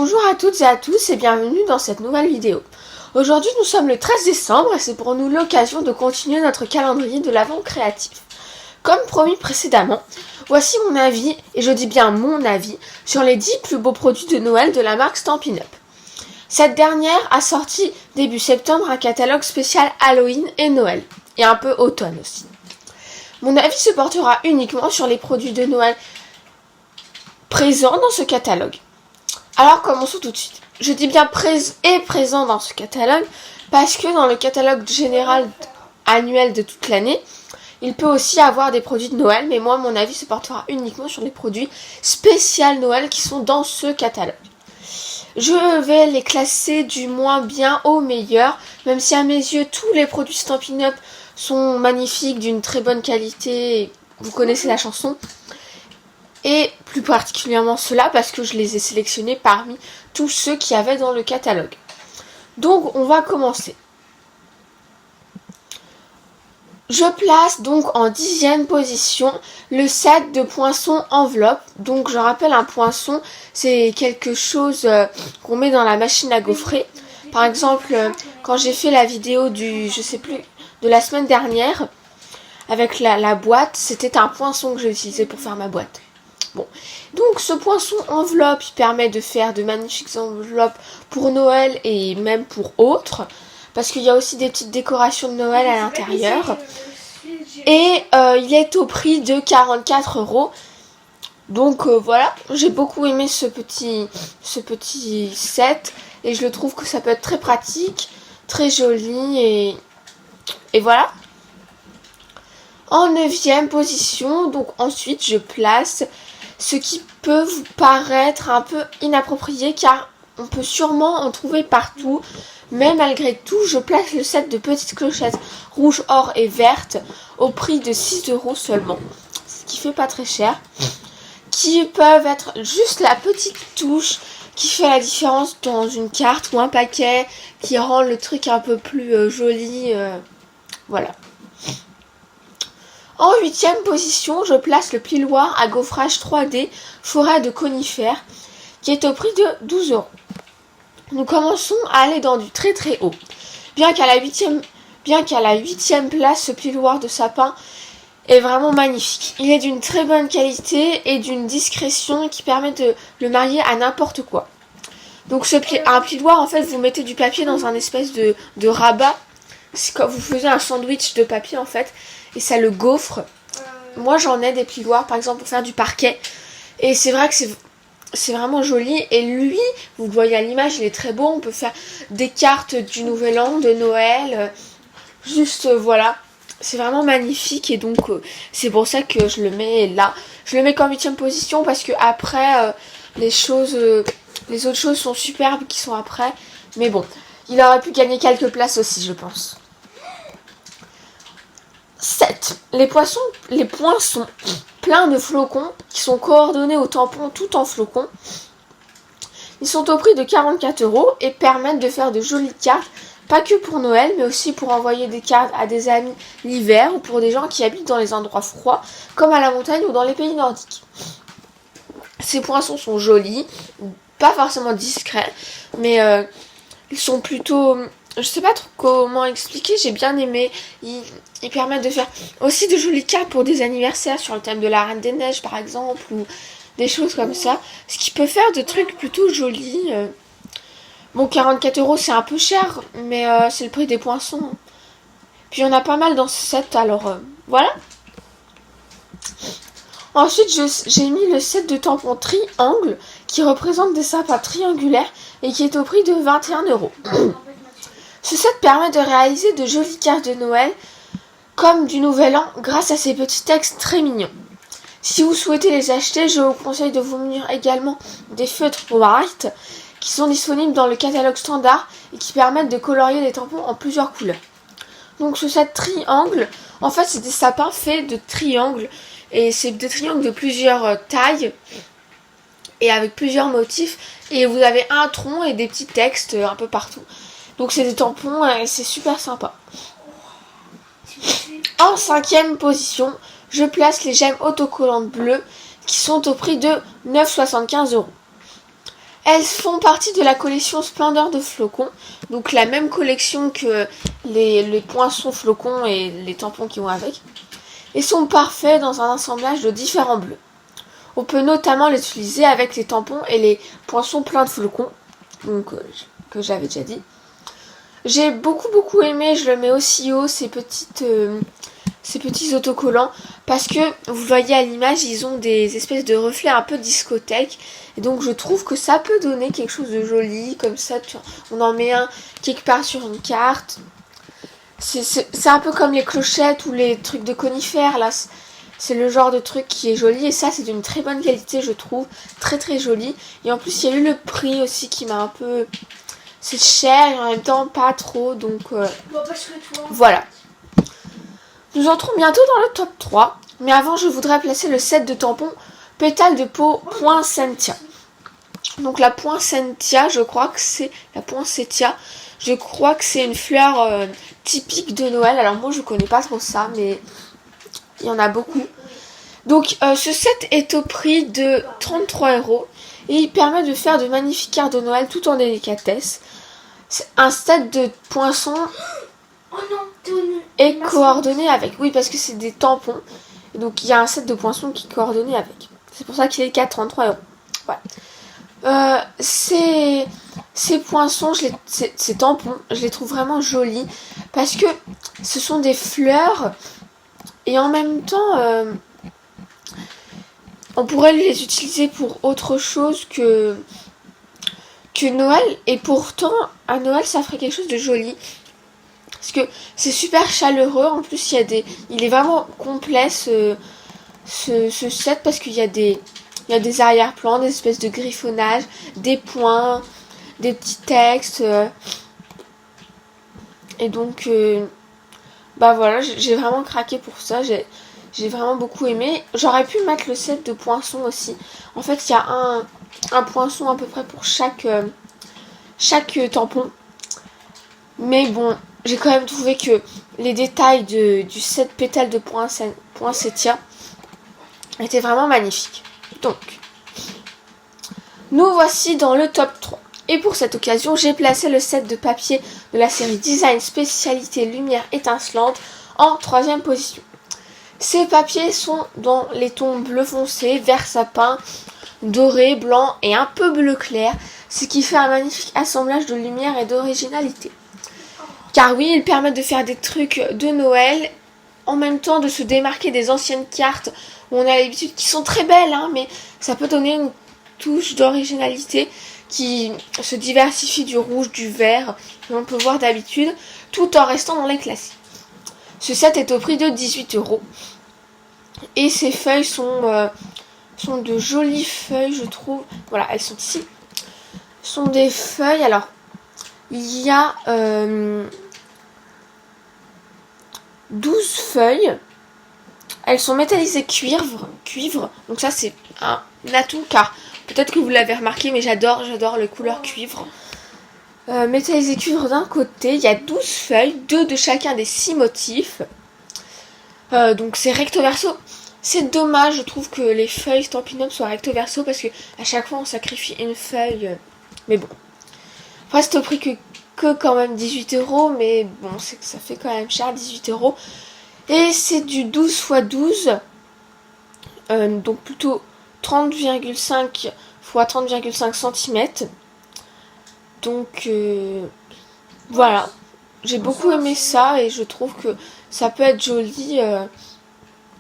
Bonjour à toutes et à tous et bienvenue dans cette nouvelle vidéo. Aujourd'hui nous sommes le 13 décembre et c'est pour nous l'occasion de continuer notre calendrier de l'Avent créatif. Comme promis précédemment, voici mon avis, et je dis bien mon avis, sur les 10 plus beaux produits de Noël de la marque Stampin' Up. Cette dernière a sorti début septembre un catalogue spécial Halloween et Noël, et un peu automne aussi. Mon avis se portera uniquement sur les produits de Noël présents dans ce catalogue. Alors commençons tout de suite. Je dis bien présent dans ce catalogue parce que dans le catalogue général annuel de toute l'année, il peut aussi avoir des produits de Noël, mais moi mon avis se portera uniquement sur les produits spéciaux Noël qui sont dans ce catalogue. Je vais les classer du moins bien au meilleur, même si à mes yeux tous les produits Stampin' Up sont magnifiques, d'une très bonne qualité, vous connaissez la chanson. Et plus particulièrement ceux-là parce que je les ai sélectionnés parmi tous ceux qu'il y avait dans le catalogue. Donc on va commencer. Je place donc en 10e position le set de poinçons enveloppe. Donc je rappelle, un poinçon c'est quelque chose qu'on met dans la machine à gaufrer. Par exemple, quand j'ai fait la vidéo de la semaine dernière avec la boîte, c'était un poinçon que j'ai utilisé pour faire ma boîte. Bon, donc ce poinçon enveloppe, il permet de faire de magnifiques enveloppes pour Noël et même pour autres, parce qu'il y a aussi des petites décorations de Noël à l'intérieur. Et il est au prix de 44 €. Donc voilà, j'ai beaucoup aimé ce petit set et je le trouve que ça peut être très pratique, très joli et voilà. En 9e position, donc ensuite je place ce qui peut vous paraître un peu inapproprié car on peut sûrement en trouver partout. Mais malgré tout, je place le set de petites clochettes rouges, or et vertes au prix de 6 € seulement. Ce qui fait pas très cher. Qui peuvent être juste la petite touche qui fait la différence dans une carte ou un paquet, qui rend le truc un peu plus joli. Voilà. En 8e position, je place le plioir à gaufrage 3D forêt de conifères qui est au prix de 12 €. Nous commençons à aller dans du très très haut. Bien qu'à la 8e place, ce plioir de sapin est vraiment magnifique. Il est d'une très bonne qualité et d'une discrétion qui permet de le marier à n'importe quoi. Donc un plioir, en fait, vous mettez du papier dans un espèce de rabat. C'est comme vous faisiez un sandwich de papier en fait. Et ça le gaufre. Moi j'en ai des plioirs par exemple pour faire du parquet. Et c'est vrai que c'est vraiment joli. Et lui, vous le voyez à l'image, il est très beau. On peut faire des cartes du Nouvel An, de Noël. Voilà. C'est vraiment magnifique. Et donc c'est pour ça que je le mets là. Je le mets qu'en 8e position parce que après les autres choses sont superbes qui sont après. Mais bon, il aurait pu gagner quelques places aussi, je pense. 7. Les poinçons pleins de flocons qui sont coordonnés au tampon tout en flocons. Ils sont au prix de 44 € et permettent de faire de jolies cartes, pas que pour Noël, mais aussi pour envoyer des cartes à des amis l'hiver ou pour des gens qui habitent dans les endroits froids, comme à la montagne ou dans les pays nordiques. Ces poinçons sont jolis, pas forcément discrets, mais ils sont plutôt... Je sais pas trop comment expliquer, j'ai bien aimé. Ils permettent de faire aussi de jolies cartes pour des anniversaires sur le thème de la Reine des Neiges par exemple, ou des choses comme ça. Ce qui peut faire de trucs plutôt jolis. Bon, 44 € c'est un peu cher, mais c'est le prix des poinçons. Puis il y en a pas mal dans ce set, alors voilà. Ensuite, j'ai mis le set de tampons triangle qui représente des sapins triangulaires et qui est au prix de 21 €. Ce set permet de réaliser de jolies cartes de Noël comme du Nouvel An grâce à ces petits textes très mignons. Si vous souhaitez les acheter, je vous conseille de vous munir également des feutres white qui sont disponibles dans le catalogue standard et qui permettent de colorier les tampons en plusieurs couleurs. Donc ce set triangle, en fait c'est des sapins faits de triangles et c'est des triangles de plusieurs tailles et avec plusieurs motifs et vous avez un tronc et des petits textes un peu partout. Donc c'est des tampons et c'est super sympa. En 5e position, je place les gemmes autocollantes bleues qui sont au prix de 9,75 €. Elles font partie de la collection Splendeur de Flocons, donc la même collection que les poinçons flocons et les tampons qui vont avec, et sont parfaits dans un assemblage de différents bleus. On peut notamment les utiliser avec les tampons et les poinçons pleins de flocons, donc que j'avais déjà dit. J'ai beaucoup aimé, je le mets aussi haut, ces petits autocollants, parce que vous voyez à l'image, ils ont des espèces de reflets un peu discothèque, et donc je trouve que ça peut donner quelque chose de joli, comme ça, on en met un quelque part sur une carte. C'est un peu comme les clochettes ou les trucs de conifères, là, c'est le genre de truc qui est joli, et ça c'est d'une très bonne qualité, je trouve, très joli, et en plus il y a eu le prix aussi qui m'a un peu... C'est cher et en même temps pas trop, donc voilà. Nous entrons bientôt dans le top 3, mais avant je voudrais placer le set de tampons pétales de peau poinsettia. Donc la poinsettia, je crois que c'est la poinsettia. Je crois que c'est une fleur typique de Noël. Alors moi je connais pas trop ça, mais il y en a beaucoup. Donc ce set est au prix de 33 € et il permet de faire de magnifiques cartes de Noël tout en délicatesse. C'est un set de poinçons est coordonné avec. Oui, parce que c'est des tampons. Et donc il y a un set de poinçons qui est coordonné avec. C'est pour ça qu'il est qu'à 33 €. Voilà. Ces poinçons, ces tampons, je les trouve vraiment jolis parce que ce sont des fleurs et en même temps on pourrait les utiliser pour autre chose que Noël, et pourtant à Noël ça ferait quelque chose de joli parce que c'est super chaleureux. En plus il est vraiment complet ce set parce qu'il y a des arrière-plans, des espèces de griffonnage, des points, des petits textes et donc bah voilà, j'ai vraiment craqué pour ça. J'ai vraiment beaucoup aimé. J'aurais pu mettre le set de poinçons aussi. En fait, il y a un poinçon à peu près pour chaque tampon. Mais bon, j'ai quand même trouvé que les détails du set pétales de poinsettia étaient vraiment magnifiques. Donc, nous voici dans le top 3. Et pour cette occasion, j'ai placé le set de papier de la série Design Spécialité Lumière Étincelante en 3e position. Ces papiers sont dans les tons bleu foncé, vert sapin, doré, blanc et un peu bleu clair, ce qui fait un magnifique assemblage de lumière et d'originalité. Car oui, ils permettent de faire des trucs de Noël, en même temps de se démarquer des anciennes cartes où on a l'habitude, qui sont très belles, hein, mais ça peut donner une touche d'originalité qui se diversifie du rouge, du vert, que l'on peut voir d'habitude, tout en restant dans les classiques. Ce set est au prix de 18 €. Et ces feuilles sont de jolies feuilles, je trouve. Voilà, elles sont ici. Ce sont des feuilles. Alors, il y a 12 feuilles. Elles sont métallisées cuivre. Donc ça, c'est un atout, car peut-être que vous l'avez remarqué, mais j'adore les couleurs cuivre. Métallisé cuivre d'un côté, il y a 12 feuilles, 2 de chacun des 6 motifs. Donc c'est recto verso. C'est dommage, je trouve, que les feuilles Stampin' Up soient recto verso parce que à chaque fois on sacrifie une feuille. Mais bon. Après c'est au prix que quand même 18 €, mais bon, c'est que ça fait quand même cher, 18 €. Et c'est du 12 x 12. Donc plutôt 30,5 x 30,5 cm. Donc voilà, j'ai beaucoup aimé ça et je trouve que ça peut être joli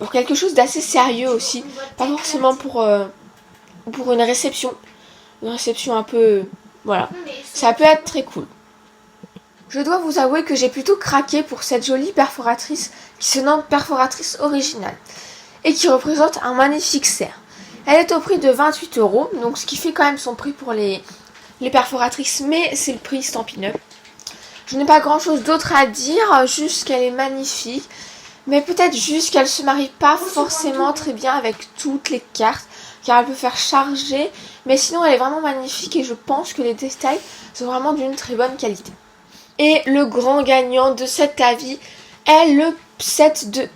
pour quelque chose d'assez sérieux aussi, pas forcément pour une réception un peu, voilà, ça peut être très cool. Je dois vous avouer que j'ai plutôt craqué pour cette jolie perforatrice qui se nomme perforatrice originale et qui représente un magnifique cerf. Elle est au prix de 28 €, donc ce qui fait quand même son prix pour les perforatrices, mais c'est le prix Stampin' Up. Je n'ai pas grand chose d'autre à dire, juste qu'elle est magnifique, mais peut-être juste qu'elle se marie pas forcément très bien avec toutes les cartes, car elle peut faire charger, mais sinon elle est vraiment magnifique et je pense que les détails sont vraiment d'une très bonne qualité. Et le grand gagnant de cet avis est le set de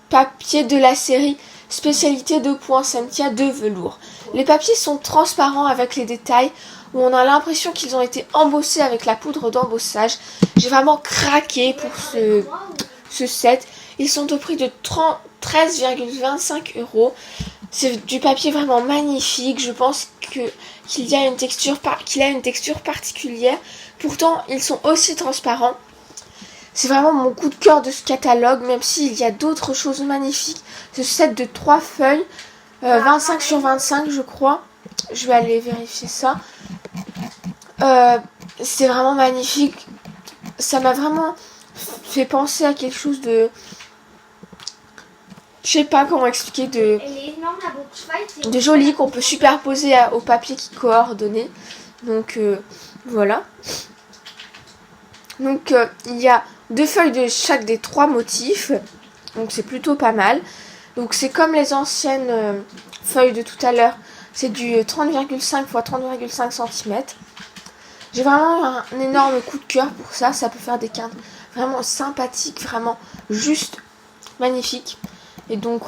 papier de la série Spécialité de poinsettia de velours. Les papiers sont transparents avec les détails où on a l'impression qu'ils ont été embossés avec la poudre d'embossage. J'ai vraiment craqué pour ce set. Ils sont au prix de 13,25 €. C'est du papier vraiment magnifique. Je pense qu'il a une texture particulière. Pourtant, ils sont aussi transparents. C'est vraiment mon coup de cœur de ce catalogue, même s'il y a d'autres choses magnifiques. Ce set de 3 feuilles, 25 sur 25 je crois. Je vais aller vérifier ça. C'est vraiment magnifique. Ça m'a vraiment fait penser à quelque chose de... Je sais pas comment expliquer, de joli qu'on peut superposer au papier qui est coordonné. Donc voilà. Donc il y a 2 feuilles de chaque des 3 motifs. Donc c'est plutôt pas mal. Donc c'est comme les anciennes feuilles de tout à l'heure. C'est du 30,5 x 30,5 cm. J'ai vraiment un énorme coup de cœur pour ça. Ça peut faire des quintes vraiment sympathiques, vraiment juste magnifiques. Et donc,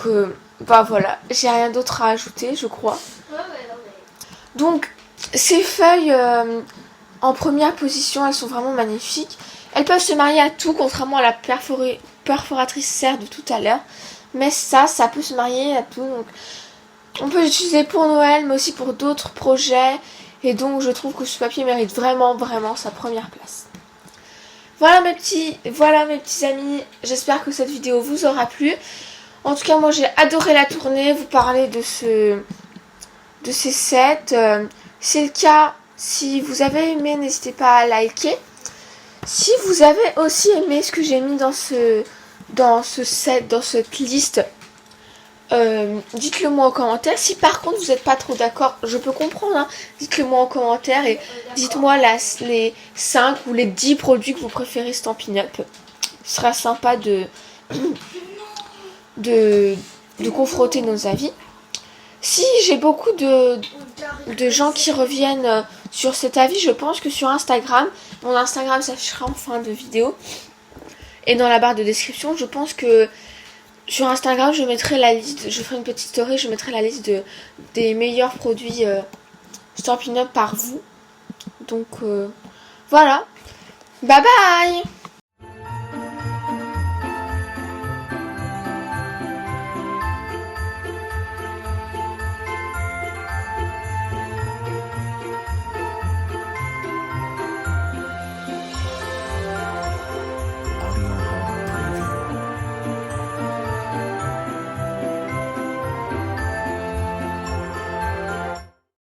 bah voilà, j'ai rien d'autre à ajouter, je crois. Donc, ces feuilles en première position, elles sont vraiment magnifiques. Elles peuvent se marier à tout, contrairement à la perforatrice serre de tout à l'heure. Mais ça peut se marier à tout. Donc, on peut l'utiliser pour Noël, mais aussi pour d'autres projets. Et donc, je trouve que ce papier mérite vraiment, vraiment sa première place. Voilà mes petits amis, j'espère que cette vidéo vous aura plu. En tout cas, moi j'ai adoré la tournée, vous parler de ces sets. C'est le cas, si vous avez aimé, n'hésitez pas à liker. Si vous avez aussi aimé ce que j'ai mis dans cette liste, dites-le moi en commentaire. Si par contre vous n'êtes pas trop d'accord, je peux comprendre, hein. Dites-le moi en commentaire et dites-moi les 5 ou les 10 produits que vous préférez Stampin' Up. Ce sera sympa de confronter nos avis. Si j'ai beaucoup de gens qui reviennent sur cet avis, je pense que sur Instagram, mon Instagram s'affichera en fin de vidéo et dans la barre de description. Je pense que sur Instagram, je mettrai la liste, je ferai une petite story, je mettrai la liste des meilleurs produits Stampin' Up par vous. Donc voilà, bye bye.